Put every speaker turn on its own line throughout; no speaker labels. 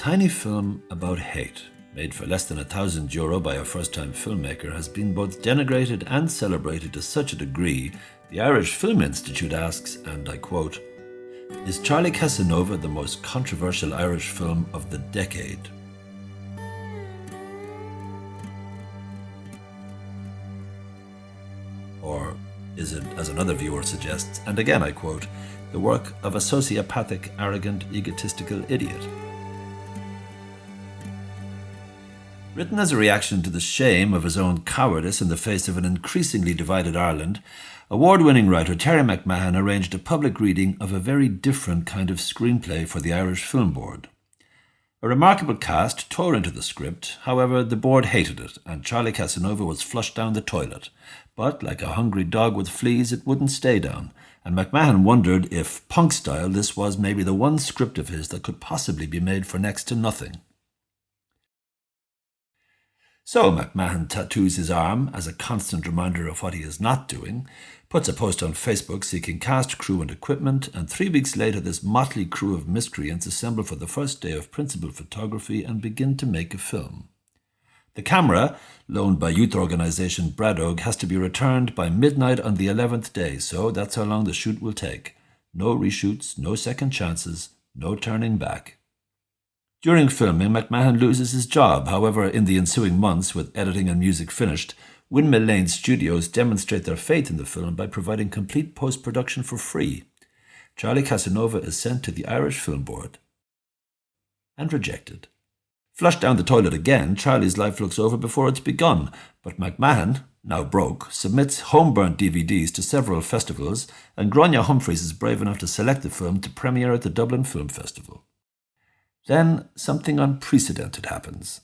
tiny film about hate, made for less than €1,000 by a first-time filmmaker, has been both denigrated and celebrated to such a degree, the Irish Film Institute asks, and I quote, "Is Charlie Casanova the most controversial Irish film of the decade?" Or is it, as another viewer suggests, and again I quote, "the work of a sociopathic, arrogant, egotistical idiot"? Written as a reaction to the shame of his own cowardice in the face of an increasingly divided Ireland, award-winning writer Terry McMahon arranged a public reading of a very different kind of screenplay for the Irish Film Board. A remarkable cast tore into the script, however the board hated it, and Charlie Casanova was flushed down the toilet. But, like a hungry dog with fleas, it wouldn't stay down, and McMahon wondered if, punk-style, this was maybe the one script of his that could possibly be made for next to nothing. So McMahon tattoos his arm as a constant reminder of what he is not doing, puts a post on Facebook seeking cast, crew and equipment, and 3 weeks later this motley crew of miscreants assemble for the first day of principal photography and begin to make a film. The camera, loaned by youth organisation Bradog, has to be returned by midnight on the 11th day, so that's how long the shoot will take. No reshoots, no second chances, no turning back. During filming, McMahon loses his job. However, in the ensuing months, with editing and music finished, Windmill Lane Studios demonstrate their faith in the film by providing complete post-production for free. Charlie Casanova is sent to the Irish Film Board and rejected. Flushed down the toilet again, Charlie's life looks over before it's begun, but McMahon, now broke, submits home-burnt DVDs to several festivals, and Grania Humphreys is brave enough to select the film to premiere at the Dublin Film Festival. Then something unprecedented happens,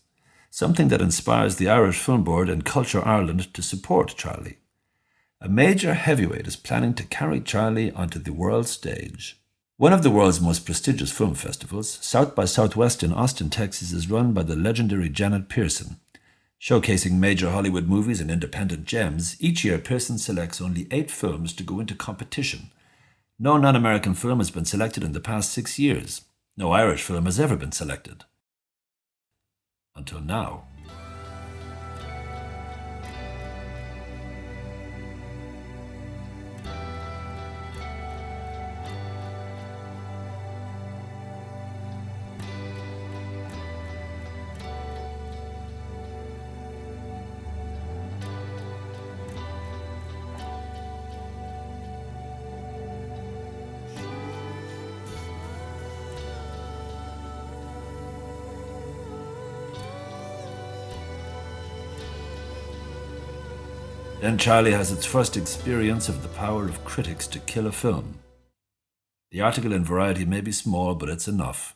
something that inspires the Irish Film Board and Culture Ireland to support Charlie. A major heavyweight is planning to carry Charlie onto the world stage. One of the world's most prestigious film festivals, South by Southwest in Austin, Texas, is run by the legendary Janet Pearson. Showcasing major Hollywood movies and independent gems, each year Pearson selects only 8 films to go into competition. No non-American film has been selected in the past 6 years. No Irish film has ever been selected. Until now. Then Charlie has its first experience of the power of critics to kill a film. The article in Variety may be small, but it's enough.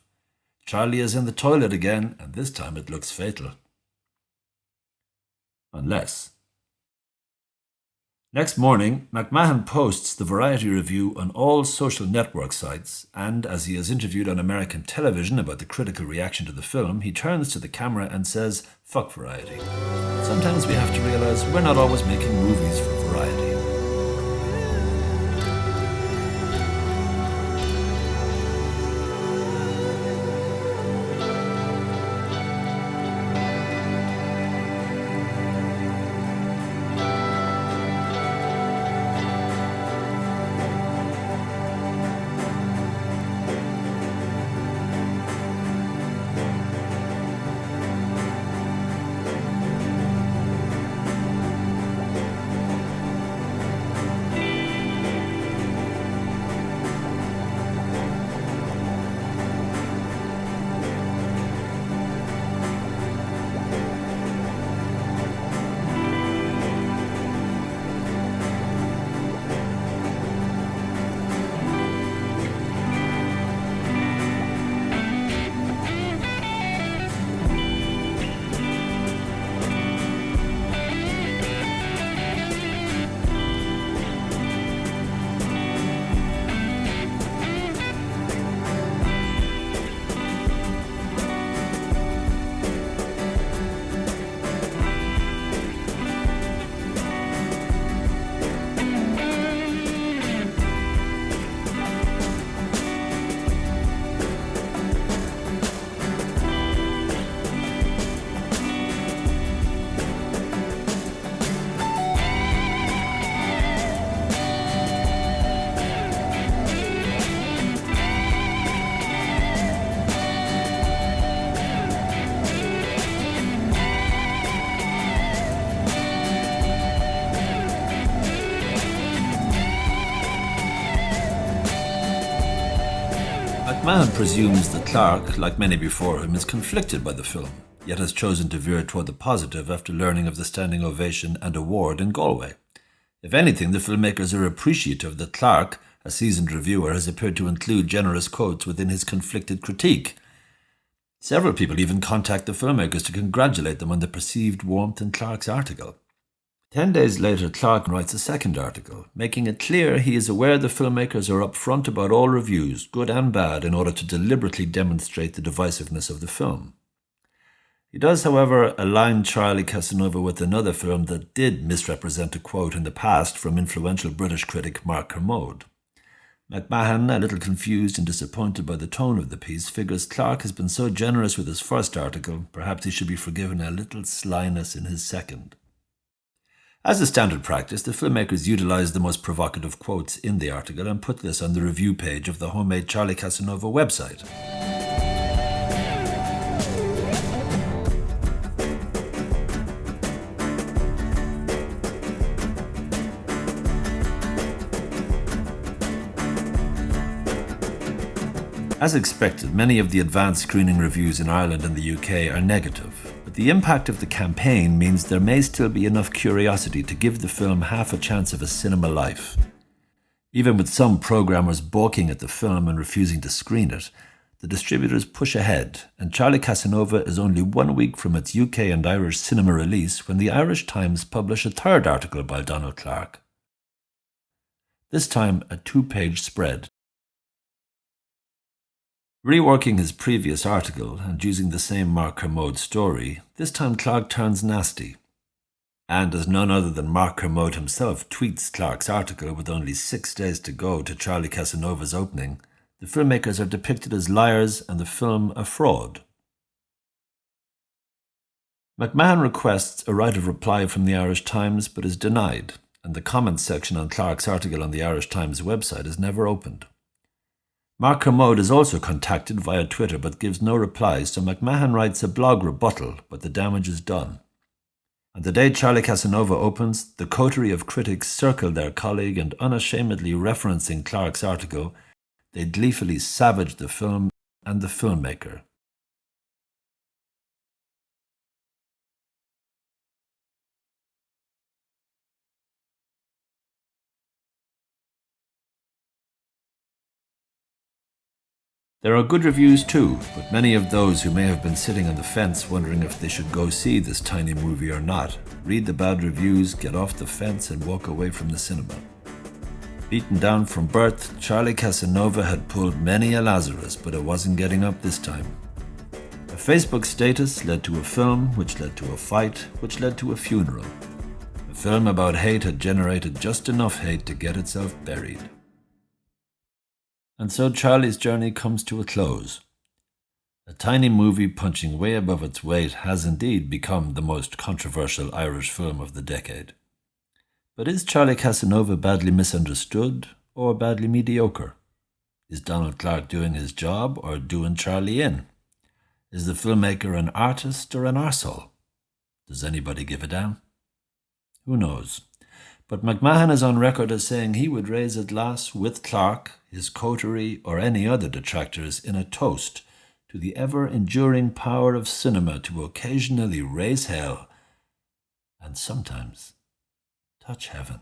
Charlie is in the toilet again, and this time it looks fatal. Unless. Next morning, McMahon posts the Variety review on all social network sites, and as he is interviewed on American television about the critical reaction to the film, he turns to the camera and says, "Fuck Variety. Sometimes we have to realize we're not always making movies for Variety." McMahon presumes that Clarke, like many before him, is conflicted by the film, yet has chosen to veer toward the positive after learning of the standing ovation and award in Galway. If anything, the filmmakers are appreciative that Clarke, a seasoned reviewer, has appeared to include generous quotes within his conflicted critique. Several people even contact the filmmakers to congratulate them on the perceived warmth in Clarke's article. 10 days later, Clarke writes a second article, making it clear he is aware the filmmakers are upfront about all reviews, good and bad, in order to deliberately demonstrate the divisiveness of the film. He does, however, align Charlie Casanova with another film that did misrepresent a quote in the past from influential British critic Mark Kermode. McMahon, a little confused and disappointed by the tone of the piece, figures Clarke has been so generous with his first article, perhaps he should be forgiven a little slyness in his second. As a standard practice, the filmmakers utilised the most provocative quotes in the article and put this on the review page of the homemade Charlie Casanova website. As expected, many of the advanced screening reviews in Ireland and the UK are negative, but the impact of the campaign means there may still be enough curiosity to give the film half a chance of a cinema life. Even with some programmers balking at the film and refusing to screen it, the distributors push ahead, and Charlie Casanova is only 1 week from its UK and Irish cinema release when the Irish Times publish a third article by Donald Clarke. This time a 2-page spread. Reworking his previous article and using the same Mark Kermode story, this time Clarke turns nasty. And as none other than Mark Kermode himself tweets Clarke's article with only 6 days to go to Charlie Casanova's opening, the filmmakers are depicted as liars and the film a fraud. McMahon requests a right of reply from the Irish Times but is denied, and the comments section on Clarke's article on the Irish Times website is never opened. Mark Kermode is also contacted via Twitter but gives no reply, so McMahon writes a blog rebuttal, but the damage is done. On the day Charlie Casanova opens, the coterie of critics circle their colleague and, unashamedly referencing Clarke's article, they gleefully savage the film and the filmmaker. There are good reviews too, but many of those who may have been sitting on the fence wondering if they should go see this tiny movie or not, read the bad reviews, get off the fence and walk away from the cinema. Beaten down from birth, Charlie Casanova had pulled many a Lazarus, but it wasn't getting up this time. A Facebook status led to a film, which led to a fight, which led to a funeral. A film about hate had generated just enough hate to get itself buried. And so Charlie's journey comes to a close. A tiny movie punching way above its weight has indeed become the most controversial Irish film of the decade. But is Charlie Casanova badly misunderstood or badly mediocre? Is Donald Clarke doing his job or doing Charlie in? Is the filmmaker an artist or an arsehole? Does anybody give a damn? Who knows? But McMahon is on record as saying he would raise a glass with Clarke, his coterie, or any other detractors in a toast to the ever-enduring power of cinema to occasionally raise hell and sometimes touch heaven.